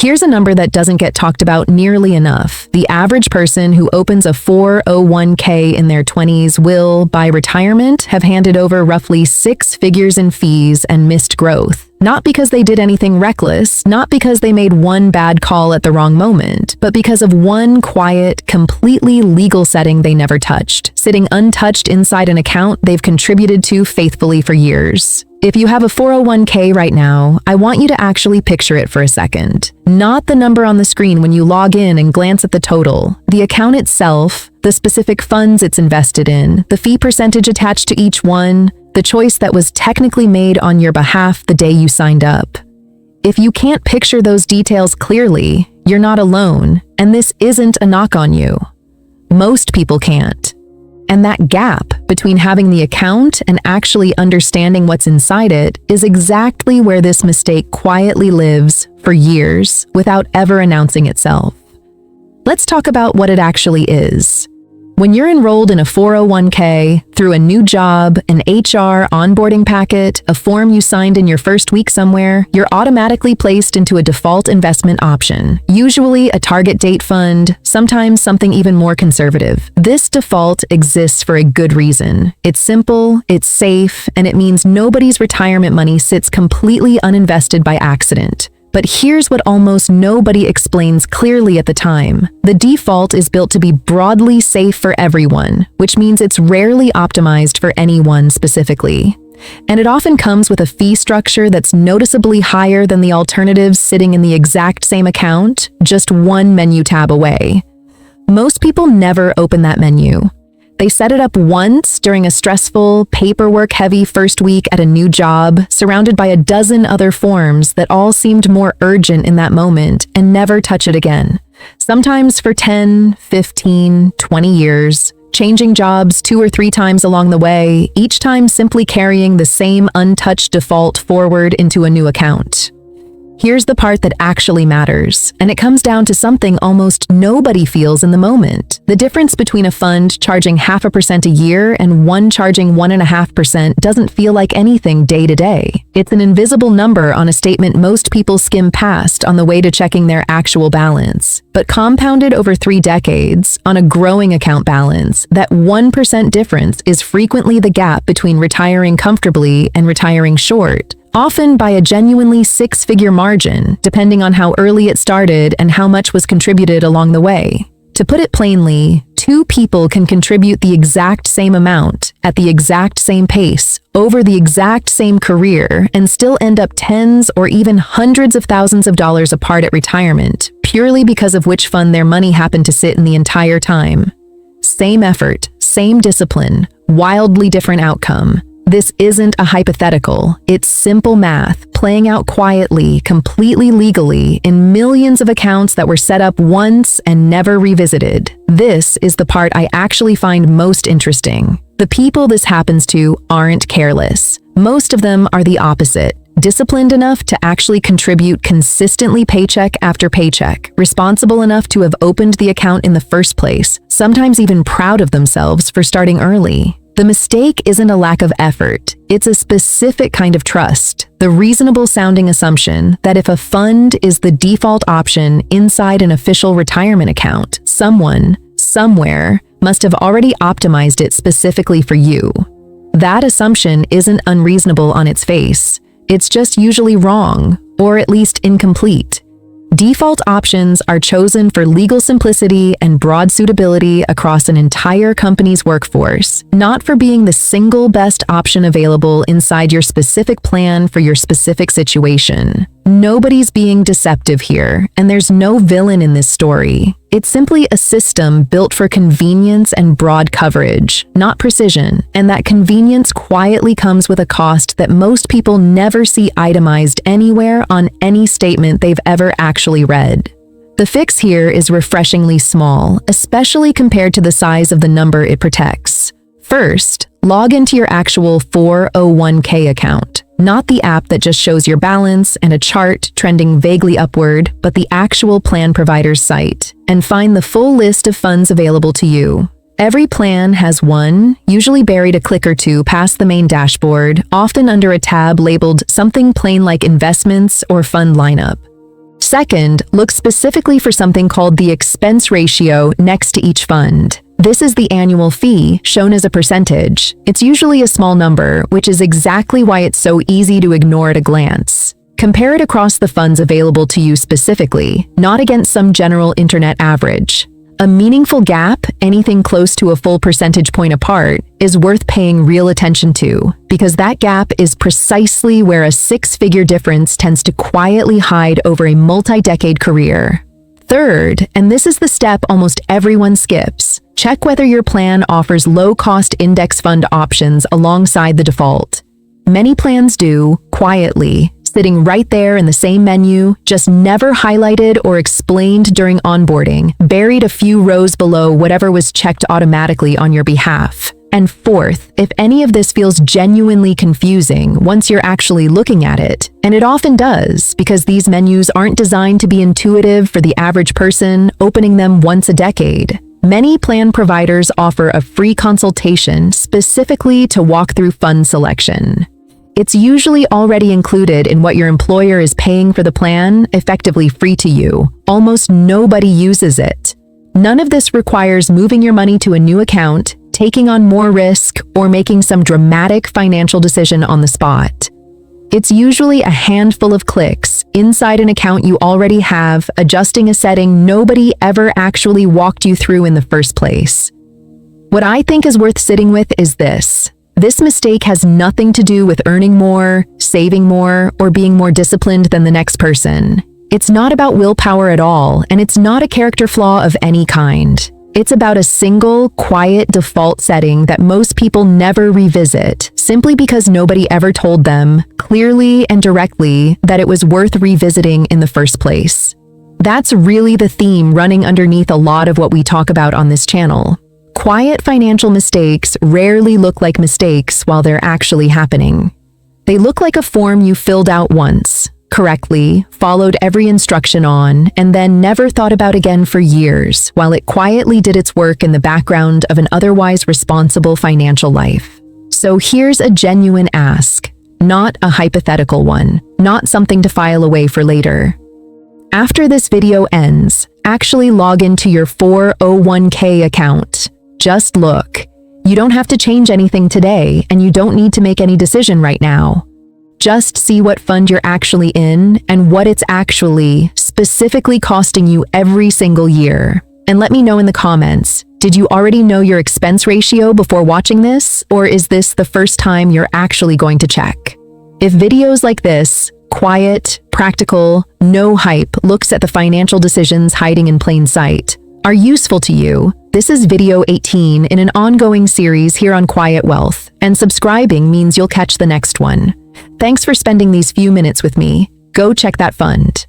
Here's a number that doesn't get talked about nearly enough. The average person who opens a 401k in their 20s will, by retirement, have handed over roughly 6 figures in fees and missed growth. Not because they did anything reckless, not because they made one bad call at the wrong moment, but because of one quiet, completely legal setting they never touched, sitting untouched inside an account they've contributed to faithfully for years. If you have a 401k right now, I want you to actually picture it for a second. Not the number on the screen when you log in and glance at the total. The account itself, the specific funds it's invested in, the fee percentage attached to each one, the choice that was technically made on your behalf the day you signed up. If you can't picture those details clearly, you're not alone, and this isn't a knock on you. Most people can't. And that gap between having the account and actually understanding what's inside it is exactly where this mistake quietly lives for years without ever announcing itself. Let's talk about what it actually is. When you're enrolled in a 401k, through a new job, an HR onboarding packet, a form you signed in your first week somewhere, you're automatically placed into a default investment option, usually a target date fund, sometimes something even more conservative. This default exists for a good reason. It's simple, it's safe, and it means nobody's retirement money sits completely uninvested by accident. But here's what almost nobody explains clearly at the time. The default is built to be broadly safe for everyone, which means it's rarely optimized for anyone specifically. And it often comes with a fee structure that's noticeably higher than the alternatives sitting in the exact same account, just one menu tab away. Most people never open that menu. They set it up once during a stressful, paperwork-heavy first week at a new job, surrounded by a dozen other forms that all seemed more urgent in that moment, and never touch it again. Sometimes for 10, 15, 20 years, changing jobs 2 or 3 times along the way, each time simply carrying the same untouched default forward into a new account. Here's the part that actually matters, and it comes down to something almost nobody feels in the moment. The difference between a fund charging 0.5% a year and one charging 1.5% doesn't feel like anything day to day. It's an invisible number on a statement most people skim past on the way to checking their actual balance. But compounded over 3 decades, on a growing account balance, that 1% difference is frequently the gap between retiring comfortably and retiring short. Often by a genuinely 6-figure margin, depending on how early it started and how much was contributed along the way. To put it plainly, 2 people can contribute the exact same amount, at the exact same pace, over the exact same career, and still end up tens or even hundreds of thousands of dollars apart at retirement, purely because of which fund their money happened to sit in the entire time. Same effort, same discipline, wildly different outcome. This isn't a hypothetical, it's simple math, playing out quietly, completely legally, in millions of accounts that were set up once and never revisited. This is the part I actually find most interesting. The people this happens to aren't careless. Most of them are the opposite. Disciplined enough to actually contribute consistently paycheck after paycheck, responsible enough to have opened the account in the first place, sometimes even proud of themselves for starting early. The mistake isn't a lack of effort, it's a specific kind of trust, the reasonable-sounding assumption that if a fund is the default option inside an official retirement account, someone, somewhere, must have already optimized it specifically for you. That assumption isn't unreasonable on its face, it's just usually wrong, or at least incomplete. Default options are chosen for legal simplicity and broad suitability across an entire company's workforce, not for being the single best option available inside your specific plan for your specific situation. Nobody's being deceptive here, and there's no villain in this story. It's simply a system built for convenience and broad coverage, not precision, and that convenience quietly comes with a cost that most people never see itemized anywhere on any statement they've ever actually read. The fix here is refreshingly small, especially compared to the size of the number it protects. First, log into your actual 401k account. Not the app that just shows your balance and a chart trending vaguely upward, but the actual plan provider's site, and find the full list of funds available to you. Every plan has one, usually buried a click or two past the main dashboard, often under a tab labeled something plain like investments or fund lineup. Second, look specifically for something called the expense ratio next to each fund. This is the annual fee, shown as a percentage. It's usually a small number, which is exactly why it's so easy to ignore at a glance. Compare it across the funds available to you specifically, not against some general internet average. A meaningful gap, anything close to a full percentage point apart, is worth paying real attention to, because that gap is precisely where a six-figure difference tends to quietly hide over a multi-decade career. Third, and this is the step almost everyone skips, check whether your plan offers low-cost index fund options alongside the default. Many plans do, quietly, sitting right there in the same menu, just never highlighted or explained during onboarding, buried a few rows below whatever was checked automatically on your behalf. And fourth, if any of this feels genuinely confusing once you're actually looking at it, and it often does because these menus aren't designed to be intuitive for the average person opening them once a decade, many plan providers offer a free consultation specifically to walk through fund selection. It's usually already included in what your employer is paying for the plan, effectively free to you. Almost nobody uses it. None of this requires moving your money to a new account, taking on more risk, or making some dramatic financial decision on the spot. It's usually a handful of clicks inside an account you already have, adjusting a setting nobody ever actually walked you through in the first place. What I think is worth sitting with is this. This mistake has nothing to do with earning more, saving more, or being more disciplined than the next person. It's not about willpower at all, and it's not a character flaw of any kind. It's about a single, quiet default setting that most people never revisit, simply because nobody ever told them, clearly and directly, that it was worth revisiting in the first place. That's really the theme running underneath a lot of what we talk about on this channel. Quiet financial mistakes rarely look like mistakes while they're actually happening. They look like a form you filled out once, correctly, followed every instruction on, and then never thought about again for years, while it quietly did its work in the background of an otherwise responsible financial life. So here's a genuine ask, not a hypothetical one, not something to file away for later. After this video ends, actually log into your 401k account. Just look. You don't have to change anything today, and you don't need to make any decision right now. Just see what fund you're actually in and what it's actually specifically costing you every single year. And let me know in the comments, did you already know your expense ratio before watching this, or is this the first time you're actually going to check? If videos like this, quiet, practical, no hype, looks at the financial decisions hiding in plain sight, are useful to you, this is video 18 in an ongoing series here on Quiet Wealth, and subscribing means you'll catch the next one. Thanks for spending these few minutes with me. Go check that fund.